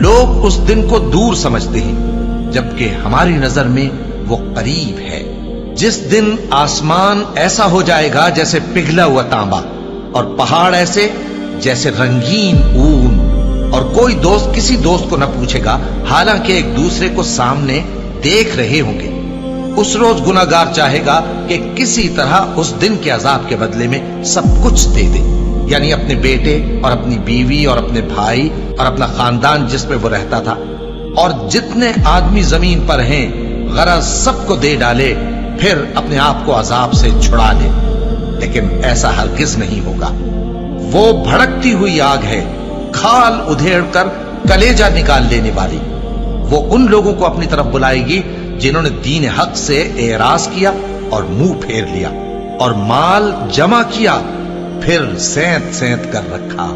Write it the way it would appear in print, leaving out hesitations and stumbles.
لوگ اس دن کو دور سمجھتے ہیں جبکہ ہماری نظر میں وہ قریب ہے، جس دن آسمان ایسا ہو جائے گا جیسے پگھلا ہوا تانبا، اور پہاڑ ایسے جیسے رنگین اون، اور کوئی دوست کسی دوست کو نہ پوچھے گا حالانکہ ایک دوسرے کو سامنے دیکھ رہے ہوں گے۔ اس روز گناہگار چاہے گا کہ کسی طرح اس دن کے عذاب کے بدلے میں سب کچھ دے دے، یعنی اپنے بیٹے اور اپنی بیوی اور اپنے بھائی اور اپنا خاندان جس میں وہ رہتا تھا، اور جتنے آدمی زمین پر ہیں غرض سب کو دے ڈالے، پھر اپنے آپ کو عذاب سے چھڑا لے۔ لیکن ایسا ہرگز نہیں ہوگا۔ وہ بھڑکتی ہوئی آگ ہے، کھال ادھیڑ کر کلیجہ نکال لینے والی۔ وہ ان لوگوں کو اپنی طرف بلائے گی جنہوں نے دین حق سے اعراض کیا اور منہ پھیر لیا، اور مال جمع کیا پھر سینت سینت کر رکھا۔